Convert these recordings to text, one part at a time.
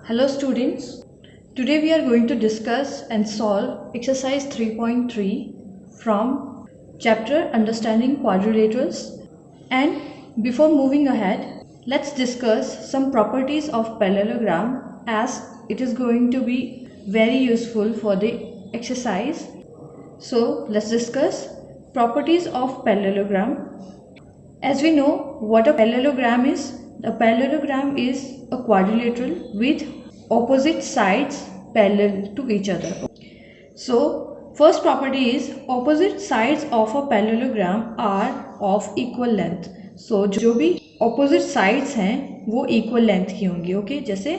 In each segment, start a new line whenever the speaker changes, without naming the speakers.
Hello students, today we are going to discuss and solve exercise 3.3 from chapter Understanding Quadrilaterals. And before moving ahead, let's discuss some properties of parallelogram as it is going to be very useful for the exercise. So let's discuss properties of parallelogram. As we know what a parallelogram is, a parallelogram is a quadrilateral with opposite sides parallel to each other. So first property is opposite sides of a parallelogram are of equal length. So जो भी opposite sides हैं वो equal length की होंगी. Okay, जैसे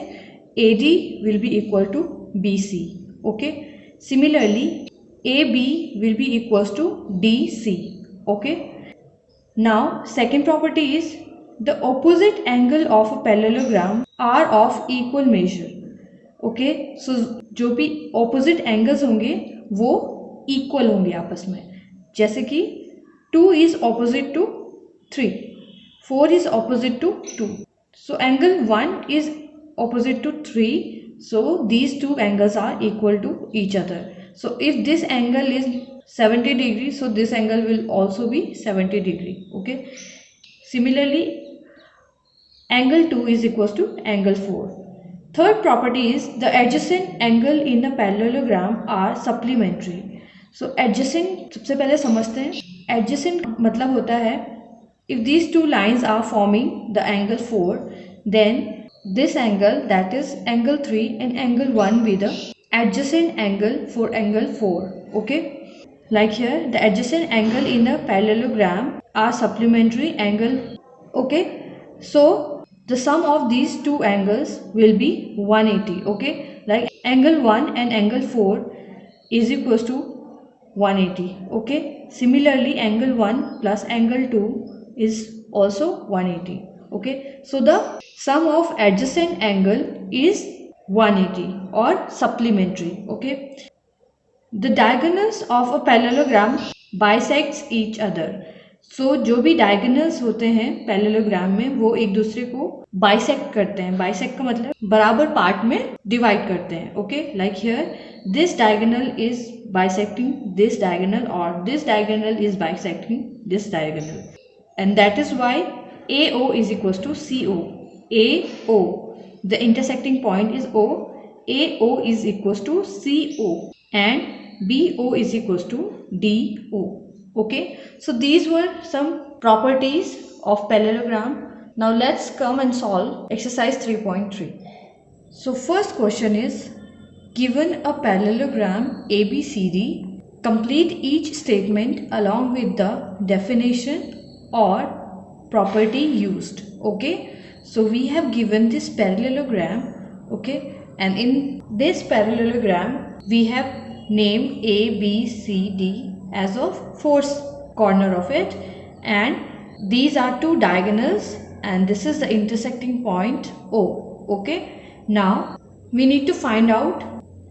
AD will be equal to BC. Okay, similarly AB will be equals to DC. Okay. Now, second property is the opposite angle of a parallelogram are of equal measure. Okay, so जो भी opposite angles होंगे वो equal होंगे आपस में. जैसे कि 2 is opposite to 3, 4 is opposite to 2. So angle 1 is opposite to 3. So these two angles are equal to each other. So if this angle is 70 degrees, so this angle will also be 70 degree. Okay, similarly angle 2 is equals to angle 4. Third property is the adjacent angle in a parallelogram are supplementary. So adjacent सबसे पहले समझते हैं. Adjacent मतलब होता है if these two lines are forming the angle 4, then this angle, that is angle 3 and angle 1, be the adjacent angle for angle 4. Okay, like here the adjacent angle in a parallelogram are supplementary angle. Okay, so the sum of these two angles will be 180. Okay, like angle 1 and angle 4 is equals to 180. Okay, similarly angle 1 plus angle 2 is also 180. Okay, so the sum of adjacent angle is 180 or supplementary. Okay, the diagonals of a parallelogram bisects each other. So जो भी diagonals होते हैं parallelogram में वो एक दूसरे को bisect करते हैं. Bisect का मतलब बराबर part में divide करते हैं. Okay, like here this diagonal is bisecting this diagonal or this diagonal is bisecting this diagonal, and that is why AO is equals to CO. AO, the intersecting point is O. AO is equals to CO and BO is equals to DO. Okay, so these were some properties of parallelogram. Now let's come and solve exercise 3.3. So first question is, given a parallelogram ABCD, complete each statement along with the definition or property used. Okay, so we have given this parallelogram. Okay, and in this parallelogram we have named A, B, C, D as of fourth corner of it, and these are two diagonals and this is the intersecting point O. Okay, now we need to find out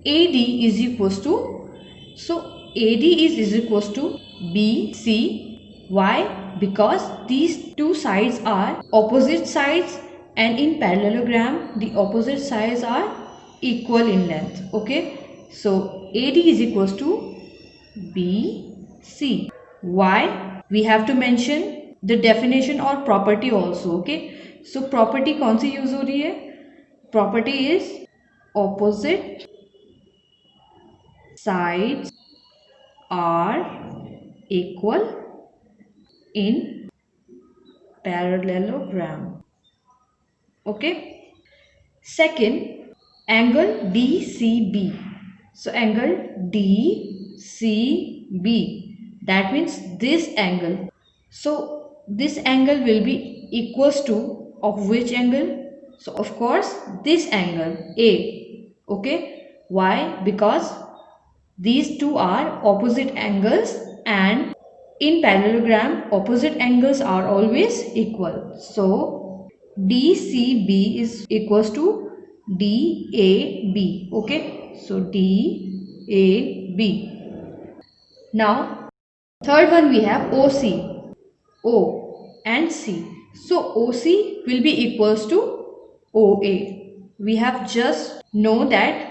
AD is equals to, so AD is equals to BC. Why? Because these two sides are opposite sides and in parallelogram the opposite sides are equal in length. Okay, so AD is equals to BC. Why? We have to mention the definition or property also. Okay, so property कौन सी use हो रही है? Property is opposite sides are equal in parallelogram. Okay, second, angle DCB. So angle DCB, that means this angle. So this angle will be equals to of which angle? So of course this angle A. Okay, why? Because these two are opposite angles and in parallelogram opposite angles are always equal. So DCB is equals to DAB. Okay, so DAB. Now third one we have OC, O and C. So OC will be equals to OA. we have just know that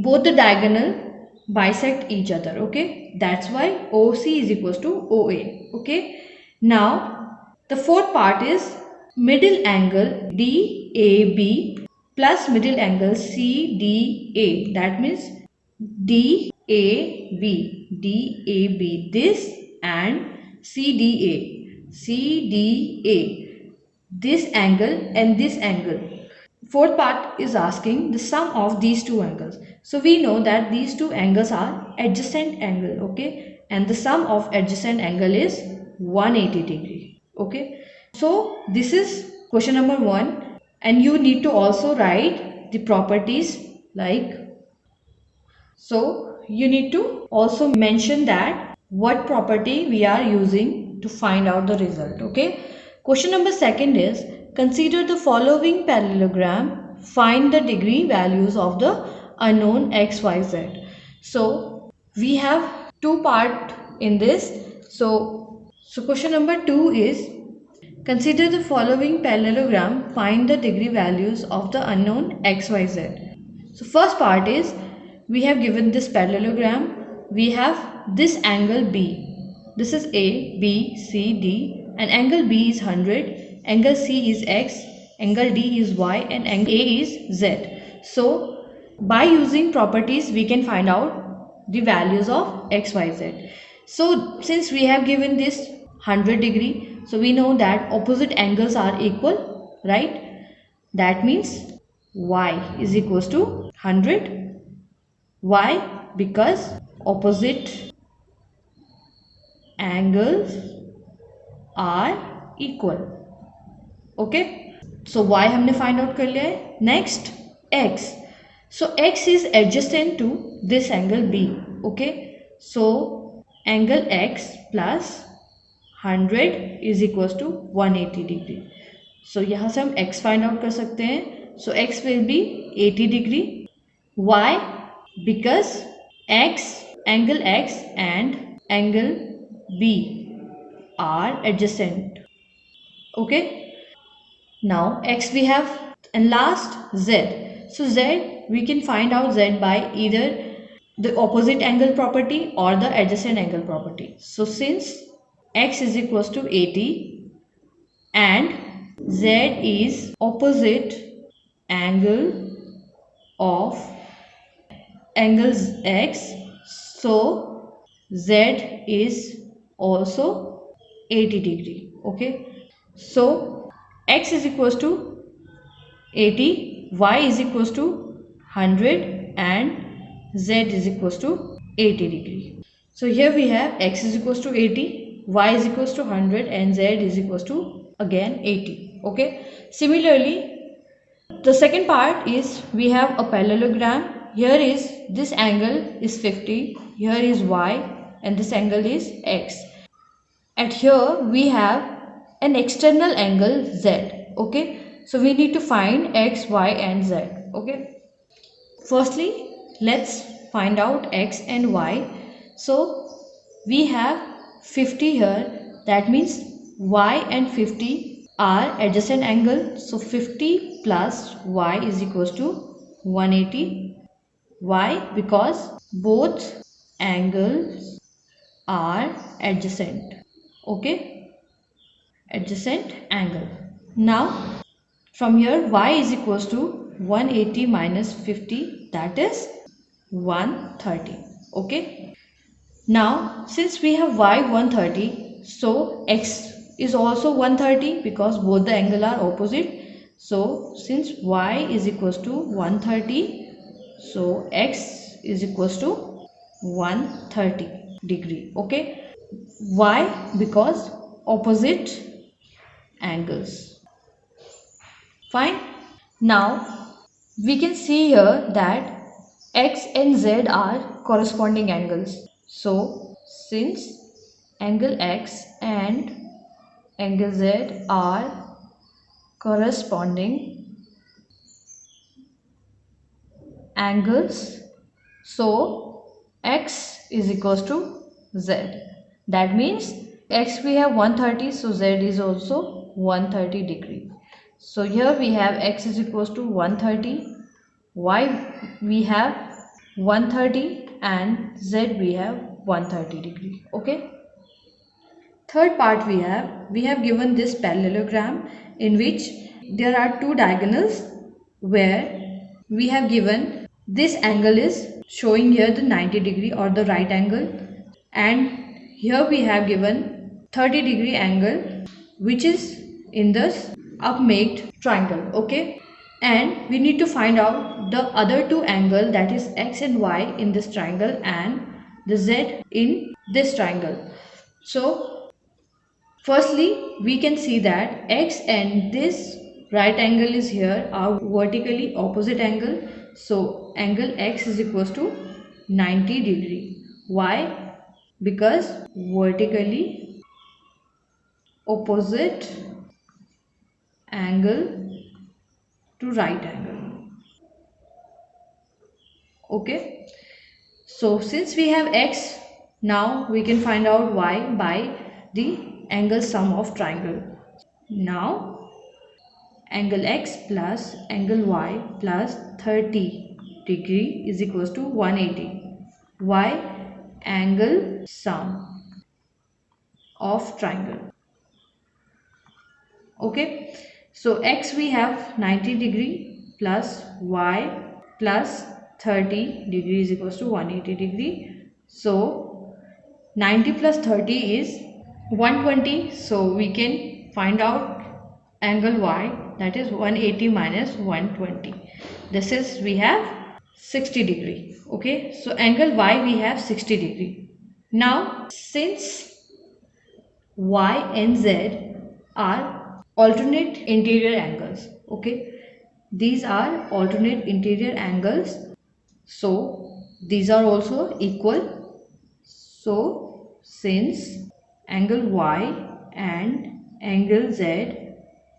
both the diagonal bisect each other. Okay, that's why OC is equals to OA. Okay, now the fourth part is middle angle DAB plus middle angle CDA. That means DAB this and CDA this angle and this angle. Fourth part is asking the sum of these two angles. So we know that these two angles are adjacent angle, okay, and the sum of adjacent angle is 180 degree. Okay, so this is question number 1, and you need to also write the properties. Like, so you need to also mention that what property we are using to find out the result. Okay, question number 2 is consider the following parallelogram, find the degree values of the unknown x, y, z. So we have two part in this. So question number 2 is consider the following parallelogram, find the degree values of the unknown x, y, z. So first part is we have given this parallelogram. We have this angle B. This is A, B, C, D, and angle B is 100, angle C is X, angle D is Y, and angle A is Z. So by using properties we can find out the values of X, Y, Z. So since we have given this 100 degree, so we know that opposite angles are equal, right? That means Y is equals to 100. Why? Because opposite angles are equal. Okay, so Y हमने find out कर लिया है. Next, X. So X is adjacent to this angle B. Okay, so angle X plus 100 is equals to 180 degree. So यहाँ से हम X find out कर सकते हैं. So X will be 80 degree. Why? Because angle X and angle B are adjacent. Okay, now X we have, and last Z. So Z we can find out Z by either the opposite angle property or the adjacent angle property. So since X is equals to 80 and Z is opposite angle of angles X, so Z is also 80 degree. Okay, so X is equals to 80, Y is equals to 100, and Z is equals to 80 degree. So here we have X is equals to 80, Y is equals to 100, and Z is equals to again 80. Okay, similarly the second part is we have a parallelogram. Here is this angle is 50, here is Y, and this angle is X. And here we have an external angle Z. Okay, so we need to find X, Y, and Z. Okay, firstly let's find out X and Y. So we have 50 here, that means Y and 50 are adjacent angle. So 50 plus Y is equals to 180. Why? Because both angles are adjacent. Okay, adjacent angle. Now from here Y is equals to 180 minus 50, that is 130. Okay, now since we have Y 130, so X is also 130 because both the angle are opposite. So since Y is equals to 130, so X is equals to 130 degree. Okay, why? Because opposite angles. Fine. Now we can see here that X and Z are corresponding angles. So since angle X and angle Z are corresponding angles, so X is equals to Z. That means X we have 130, so Z is also 130 degree. So here we have x is equals to 130, y we have 130 and z we have 130 degree. Okay. Third part we have given this parallelogram in which there are two diagonals where we have given this angle is showing here the 90 degree or the right angle, and here we have given 30-degree angle which is in this upmaked triangle. Okay, and we need to find out the other two angle, that is x and y in this triangle and the z in this triangle. So firstly, we can see that x and this right angle is here are vertically opposite angle. So angle x is equals to 90 degree. Why? Because vertically opposite angle to right angle. Okay. So since we have x, now we can find out y by the angle sum of triangle. Now angle x plus angle y plus 30 degree is equals to 180. Y angle sum of triangle. Okay, so x we have 90 degree plus y plus 30 degree is equals to 180 degree. So 90 plus 30 is 120. So we can find out angle y, that is 180 minus 120. This is we have 60 degree. Okay, so angle y we have 60 degree. Now since y and z are alternate interior angles, okay, these are alternate interior angles, so these are also equal. So since angle y and angle z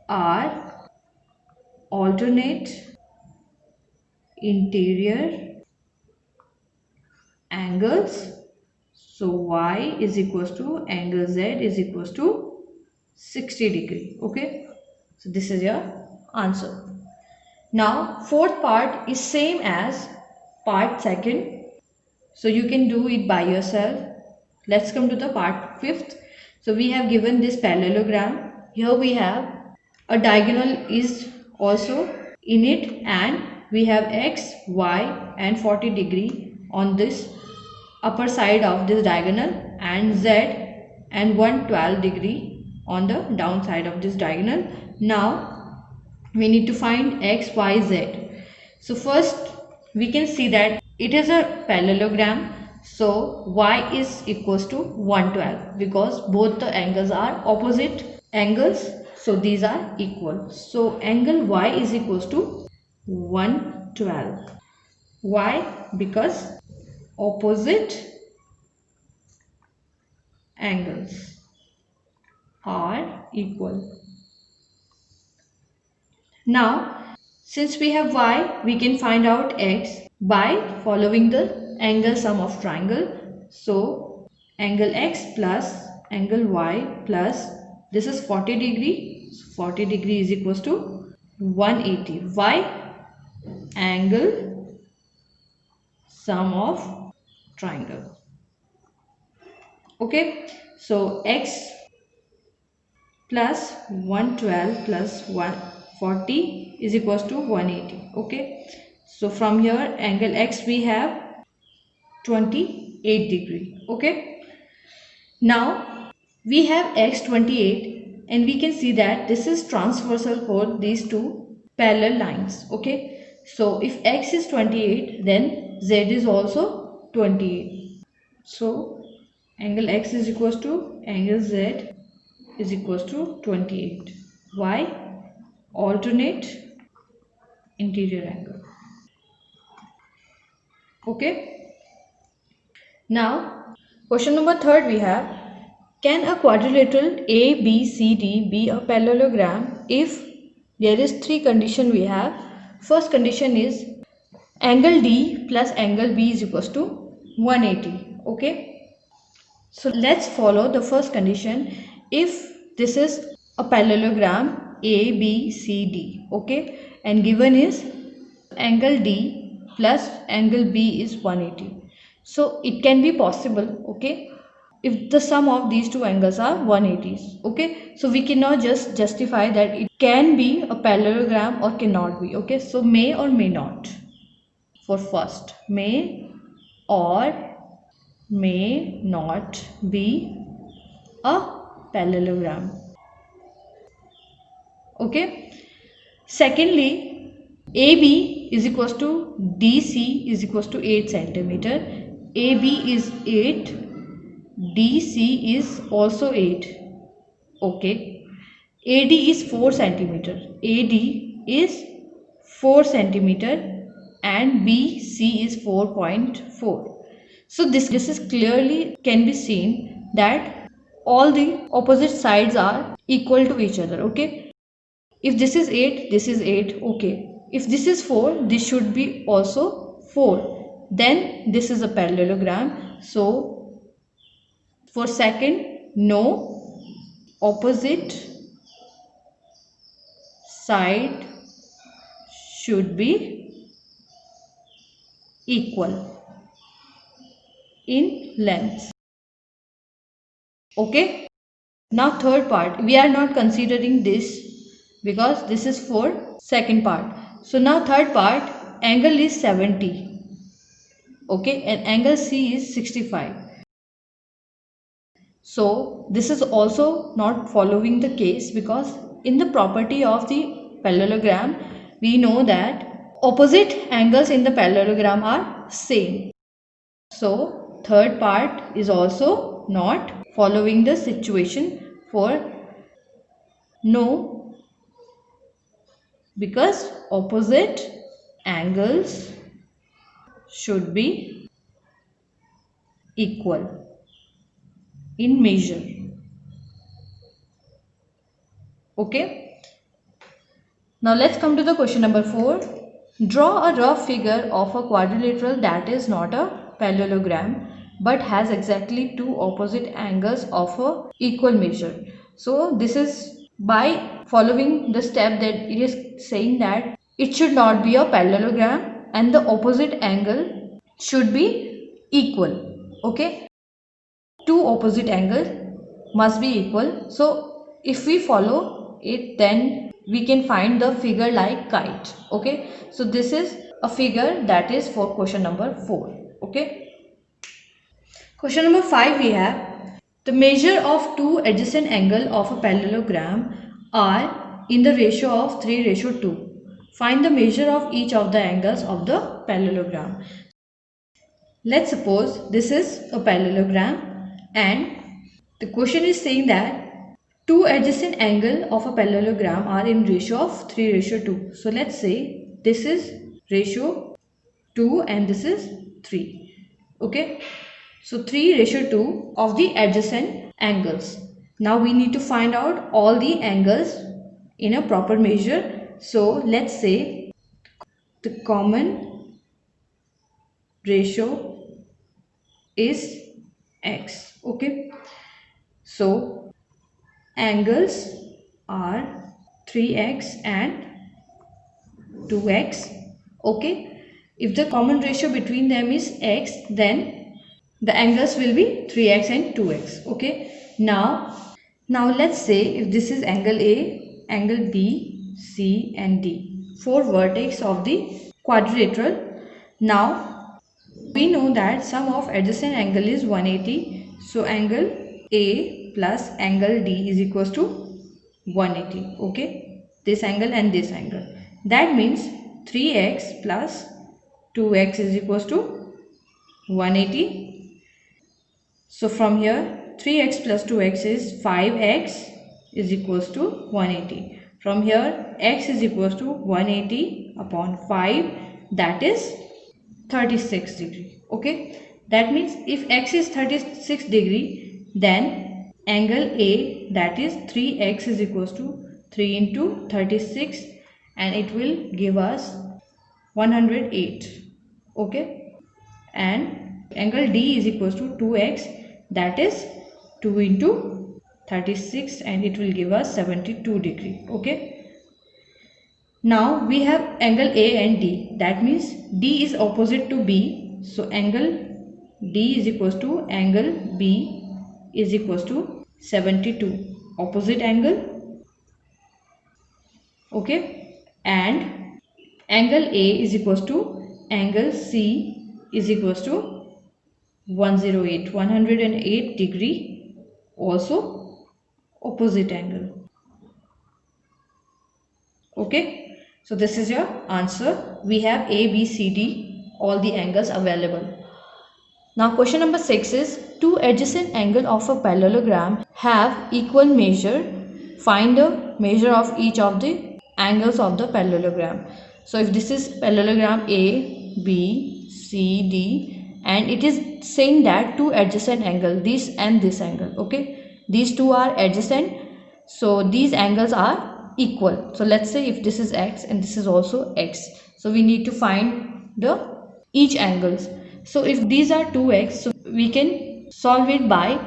are alternate interior angles, so y is equals to angle z is equals to 60 degree. Okay, so this is your answer. Now fourth part is same as part second, so you can do it by yourself. Let's come to the part fifth. So we have given this parallelogram. Here we have a diagonal is also in it, and we have x, y and 40 degree on this upper side of this diagonal and z and 112 degree on the downside of this diagonal. Now we need to find x, y, z. So first we can see that it is a parallelogram, so y is equals to 112 because both the angles are opposite angles, so these are equal. So angle y is equals to 112. Why? Because opposite angles are equal. Now since we have y, we can find out x by following the angle sum of triangle. So angle x plus angle y plus this is 40 degree. 40 degree is equals to 180. Y angle sum of triangle. Okay, so x plus 112 plus 140 is equals to 180. Okay, so from here angle x we have 28 degree. Okay, now we have x 28 and we can see that this is transversal for these two parallel lines. Okay, so if x is 28 then z is also 28. So angle x is equals to angle z is equals to 28. Why? Alternate interior angle. Okay. Now question number third we have, can a quadrilateral ABCD be a parallelogram if there is three condition we have? First condition is angle D plus angle B is equals to 180. Okay, so let's follow the first condition. If this is a parallelogram ABCD. Okay, and given is angle D plus angle B is 180. So it can be possible, okay, if the sum of these two angles are 180s. Okay, so we cannot just justify that it can be a parallelogram or cannot be. Okay, so may or may not. For first, may or may not be a parallelogram. Okay, secondly, AB is equals to DC is equals to 8 centimeter. AB is 8, DC is also 8. Okay, AD is 4 centimeter. AD is 4 centimeter and BC is 4.4. So this is clearly can be seen that all the opposite sides are equal to each other. Okay, if this is 8, this is 8. Okay, if this is 4, this should be also 4. Then this is a parallelogram. So for second, no, opposite side should be equal in length. Okay, now third part, we are not considering this because this is for second part. So now third part, angle is 70. Okay, and angle C is 65. So this is also not following the case because in the property of the parallelogram we know that opposite angles in the parallelogram are same. So third part is also not following the situation for no, because opposite angles should be equal in measure. Okay, now let's come to the question number 4. Draw a rough figure of a quadrilateral that is not a parallelogram but has exactly two opposite angles of a equal measure. So this is by following the step that it is saying that it should not be a parallelogram and the opposite angle should be equal. Okay, two opposite angles must be equal. So if we follow it, then we can find the figure like kite. Okay, so this is a figure that is for question number 4. Okay, question number 5, we have the measure of two adjacent angle of a parallelogram are in the ratio of 3:2. Find the measure of each of the angles of the parallelogram. Let's suppose this is a parallelogram and the question is saying that two adjacent angle of a parallelogram are in ratio of 3:2. So let's say this is ratio 2 and this is 3. Okay, so 3:2 of the adjacent angles. Now we need to find out all the angles in a proper measure. So let's say the common ratio is x. Okay, so angles are 3x and 2x. Okay, if the common ratio between them is x, then the angles will be 3x and 2x. Okay, now let's say if this is angle A, angle B, C and D, four vertex of the quadrilateral. Now we know that sum of adjacent angle is 180. So angle A plus angle D is equals to 180. Okay, this angle and this angle. That means 3x plus 2x is equals to 180. So from here 3x plus 2x is 5x is equals to 180. From here x is equals to 180 upon 5, that is 36 degree. Okay, that means if x is 36 degree, then angle A, that is 3x is equals to 3 into 36 and it will give us 108. Okay, and angle D is equals to 2x, that is 2 into 36 and it will give us 72 degree. Okay. Now we have angle A and D. That means D is opposite to B. So angle D is equals to angle B is equals to 72. Opposite angle. Okay. And angle A is equals to angle C is equals to 108 degree. Also opposite angle. Okay. So this is your answer. We have A, B, C, D, all the angles available. Now question number 6 is two adjacent angles of a parallelogram have equal measure. Find the measure of each of the angles of the parallelogram. So if this is parallelogram A, B, C, D, and it is saying that two adjacent angles, this and this angle, okay, these two are adjacent, so these angles are equal. So let's say if this is x and this is also x, so we need to find the each angles. So if these are 2x, so we can solve it by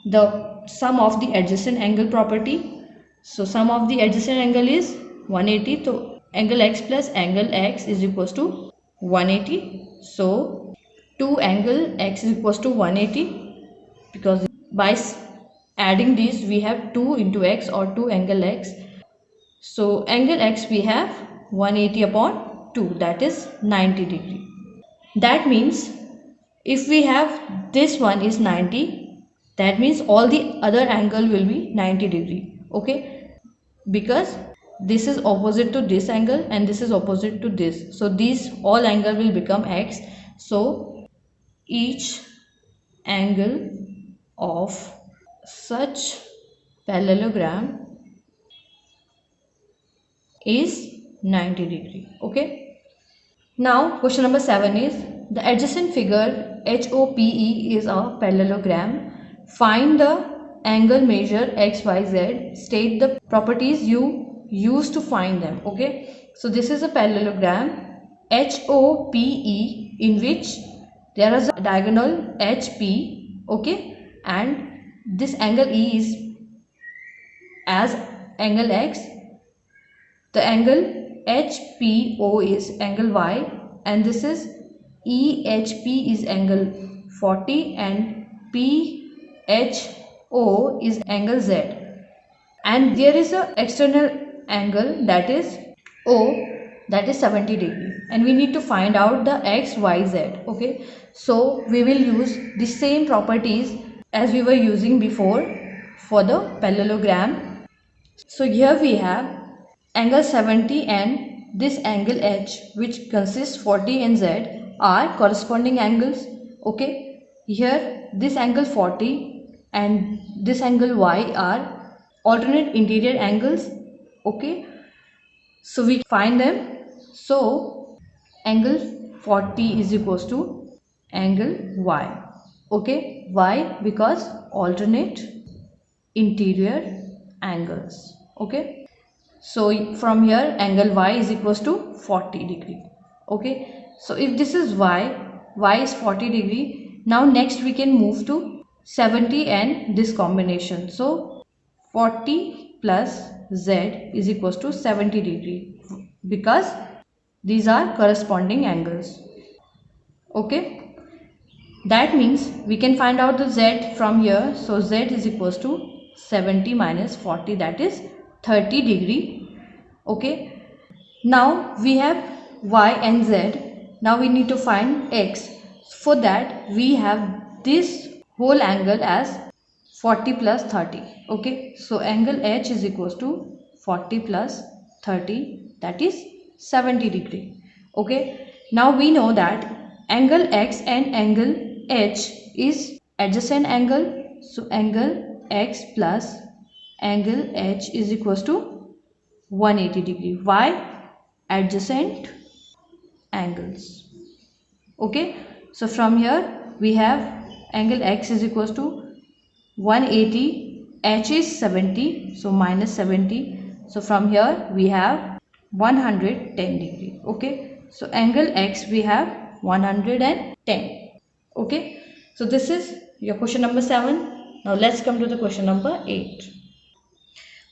the sum of the adjacent angle property. So sum of the adjacent angle is 180. So angle x plus angle x is equals to 180. So 2 angle x is equals to 180, because by adding these we have 2 into x or 2 angle x. So angle x we have 180 upon 2, that is 90 degree. That means if we have this one is 90, that means all the other angle will be 90 degree. Okay, because this is opposite to this angle and this is opposite to this, so these all angle will become x. So each angle of such parallelogram is 90 degree. Okay. Now question number 7 is the adjacent figure HOPE is a parallelogram. Find the angle measure XYZ. State the properties you use to find them. Okay. So this is a parallelogram HOPE in which there is a diagonal HP. Okay. And this angle E is as angle X. The angle HPO is angle Y, and this is EHP is angle 40 and PHO is angle Z. And there is a external angle that is O, that is 70 degree, and we need to find out the X, Y, Z. Okay, so we will use the same properties as we were using before for the parallelogram. So here we have angle 70 and this angle H, which consists 40 and Z, are corresponding angles. Okay, here this angle 40 and this angle Y are alternate interior angles. Okay, so we find them. So angle 40 is equals to angle Y. Okay, why? Because alternate interior angles. Okay, so from here angle Y is equals to 40 degree. Okay, so if this is Y is 40 degree. Now next we can move to 70 and this combination. So 40 plus Z is equals to 70 degree, because these are corresponding angles. Okay, that means we can find out the Z from here. So Z is equals to 70 minus 40, that is 30 degree. Okay, now we have Y and Z. Now we need to find X. For that we have this whole angle as 40 plus 30. Okay, so angle H is equals to 40 plus 30, that is 70 degree. Okay, now we know that angle X and angle H is adjacent angle. So angle X plus angle H is equals to 180 degree. Why? Adjacent angles. Okay, so from here we have angle X is equals to 180, H is 70, so minus 70. So from here we have 110 degree. Okay, so angle X we have 110. Okay, so this is your question number 7. Now let's come to the question number 8.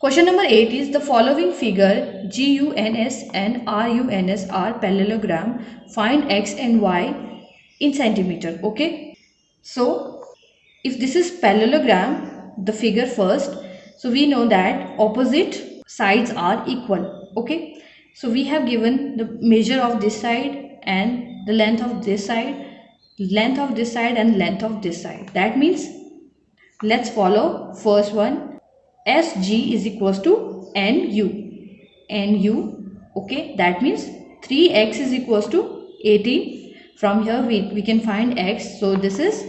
Question number 8 is the following figure GUNS and RUNS are parallelogram. Find X and Y in centimeter. Okay. So if this is parallelogram, the figure first, so we know that opposite sides are equal. Okay. So we have given the measure of this side and the length of this side, length of this side and length of this side. That means let's follow first one. SG is equals to NU. Okay, that means 3x is equals to 18. From here we can find x. So this is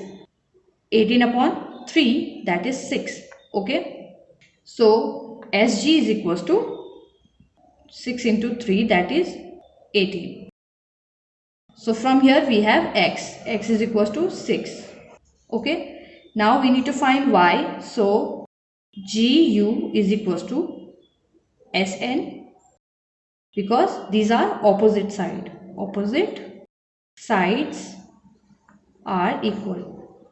18 upon 3, that is 6. Okay, so SG is equals to 6 into 3, that is 18. So from here we have x is equals to 6. Okay, now we need to find y. So GU is equals to SN, because these are opposite sides are equal.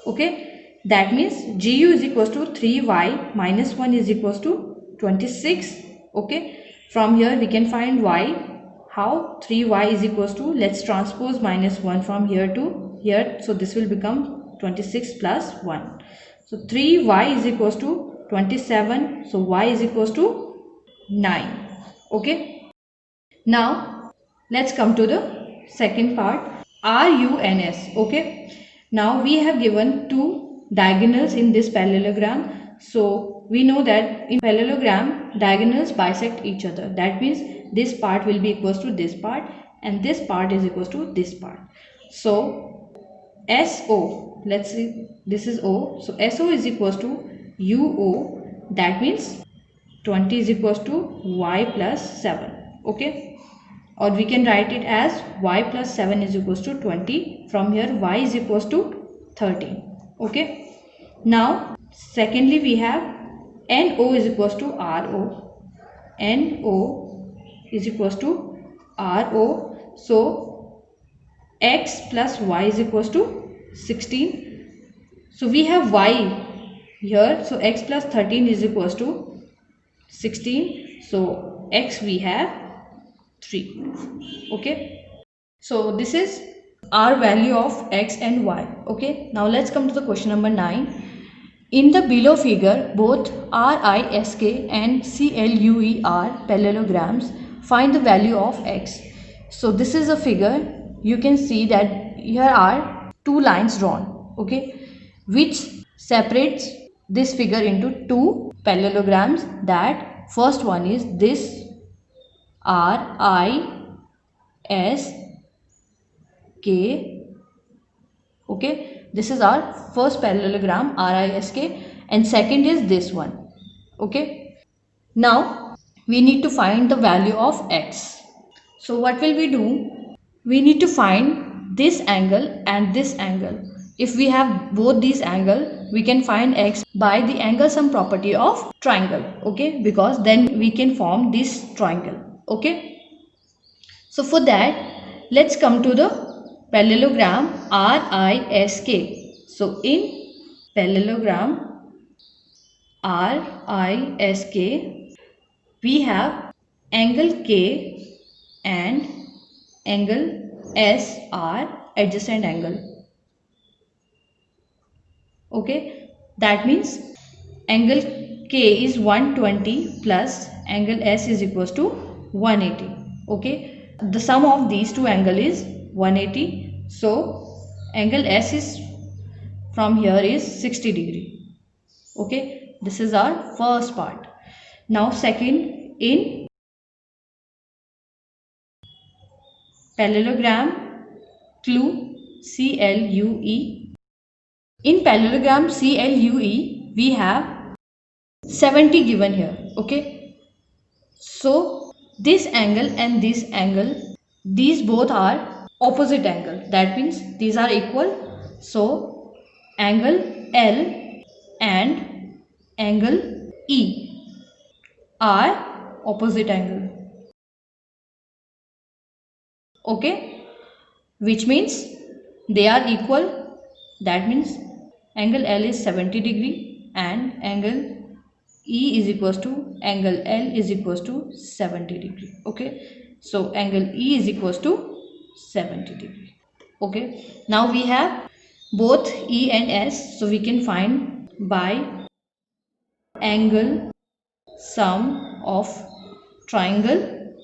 Okay, that means GU is equals to 3y minus 1 is equals to 26. Okay, from here we can find y. How? 3y is equals to, let's transpose minus 1 from here to here, so this will become 26 plus 1. So 3y is equals to 27, so y is equals to 9. Okay, now let's come to the second part, RUNS. Okay, now we have given two diagonals in this parallelogram. So we know that in parallelogram diagonals bisect each other. That means this part will be equals to this part and this part is equals to this part. So SO, let's see, this is O. So SO is equals to UO. That means 20 is equals to y plus 7. Okay, or we can write it as y plus 7 is equals to 20. From here y is equals to 13. Okay, now secondly we have NO is equals to RO. NO is equals to RO. So x plus y is equals to 16. So we have y here, so x plus 13 is equals to 16. So x we have 3. Okay, so this is our value of x and y. Okay, now let's come to the question number 9. In the below figure, both RISK and CLUE are parallelograms. Find the value of x. So this is a figure. You can see that here are two lines drawn, okay, which separates this figure into two parallelograms. That first one is this RISK, okay, this is our first parallelogram RISK, and second is this one. Okay, now we need to find the value of x. So what will we do? We need to find this angle and this angle. If we have both these angle, we can find x by the angle sum property of triangle. Okay, because then we can form this triangle. Okay, so for that, let's come to the parallelogram RISK. So in parallelogram RISK, we have angle K and angle S are adjacent angle. Okay, that means angle K is 120 plus angle S is equals to 180. Okay, the sum of these two angle is 180. So angle S is from here is 60 degree. Okay, this is our first part. Now second, in parallelogram CLUE. In parallelogram CLUE, we have 70 given here. Okay, so this angle and this angle, these both are opposite angle. That means these are equal. So angle L and angle E are opposite angle. Okay, which means they are equal. That means angle L is 70 degree and angle E is equals to angle L is equals to 70 degree. Okay, so angle E is equals to 70 degree. Okay, now we have both E and S, so we can find by angle sum of triangle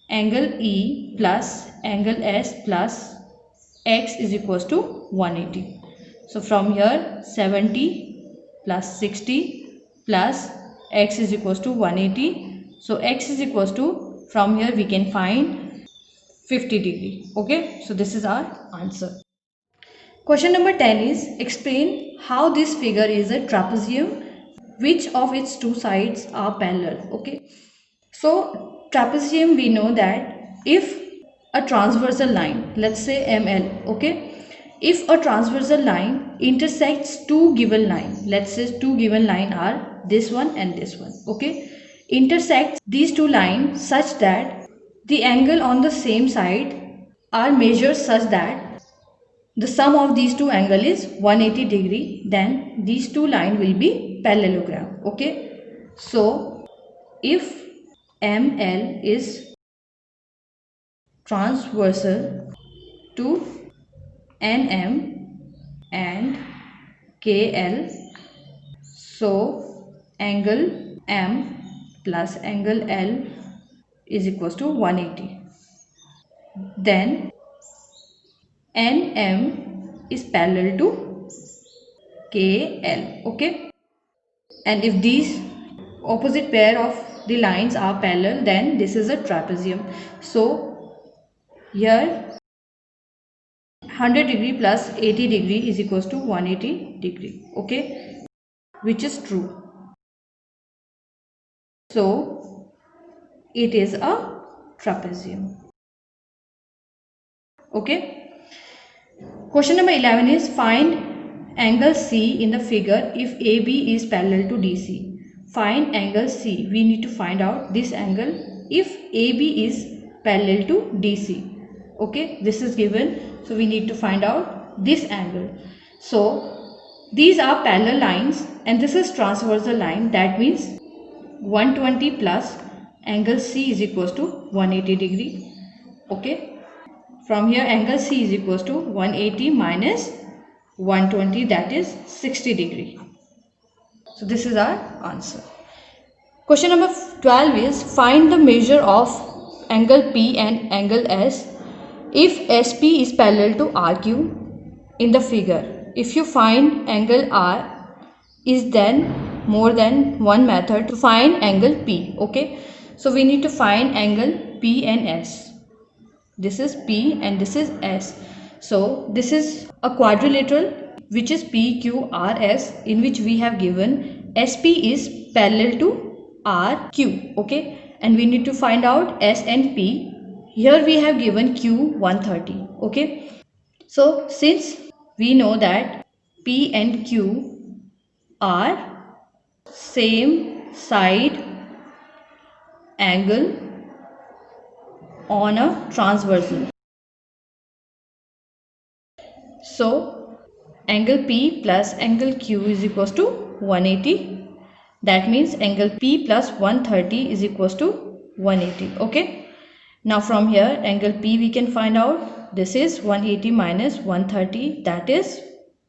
angle E plus angle S plus X is equals to 180. So from here 70 plus 60 plus X is equals to 180. So X is equals to, from here we can find 50 degree. Okay, so this is our answer. Question number 10 is explain how this figure is a trapezium, which of its two sides are parallel. Okay, so trapezium, we know that if a transversal line, let's say ML, okay, if a transversal line intersects two given line, let's say two given line are this one and this one, okay, intersects these two lines such that the angle on the same side are measured such that the sum of these two angle is 180 degree, then these two line will be parallelogram. Okay, so if ML is transversal to NM and KL, so angle M plus angle L is equals to 180. Then NM is parallel to KL. Okay, and if these opposite pair of the lines are parallel, then this is a trapezium. So here 100 degree plus 80 degree is equals to 180 degree. Okay, which is true. So it is a trapezium. Okay, question number 11 is find angle C in the figure if AB is parallel to DC. Find angle C. We need to find out this angle if AB is parallel to DC. Okay, this is given, so we need to find out this angle. So these are parallel lines and this is transversal line, that means 120 plus angle C is equals to 180 degree. Okay, from here angle C is equals to 180 minus 120, that is 60 degree. So this is our answer. Question number 12 is find the measure of angle P and angle S if SP is parallel to RQ in the figure. If you find angle R is then more than one method to find angle P. Okay, so we need to find angle P and S. This is P and this is S. So this is a quadrilateral which is PQRS, in which we have given SP is parallel to RQ. Okay, and we need to find out S and P. Here we have given Q 130. Okay, so since we know that P and Q are same side angle on a transversal, so angle P plus angle Q is equals to 180. That means angle P plus 130 is equals to 180. Okay, now from here angle P we can find out, this is 180 minus 130, that is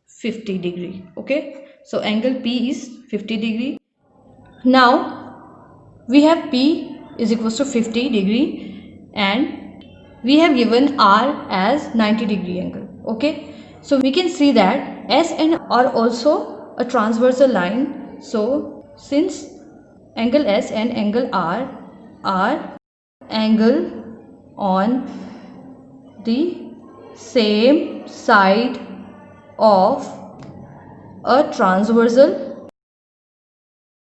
50 degree. Okay, so angle P is 50 degree. Now we have P is equals to 50 degree and we have given R as 90 degree angle. Okay, so we can see that S and R are also a transversal line. So since angle S and angle R are angle on the same side of a transversal,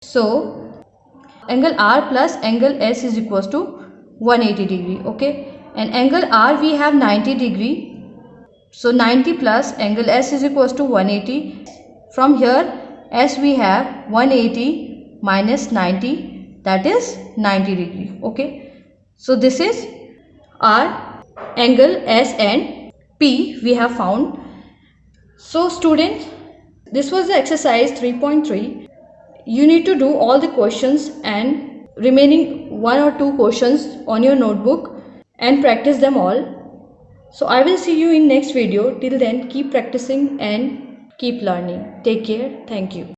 so angle R plus angle S is equals to 180 degree. Okay, and angle R we have 90 degree, so 90 plus angle S is equals to 180. From here S we have 180 minus 90, that is 90 degree. Okay, so this is our angle S and P we have found. So students, this was the exercise 3.3. You need to do all the questions and remaining 1 or 2 questions on your notebook and practice them all. So I will see you in next video. Till then, keep practicing and keep learning. Take care. Thank you.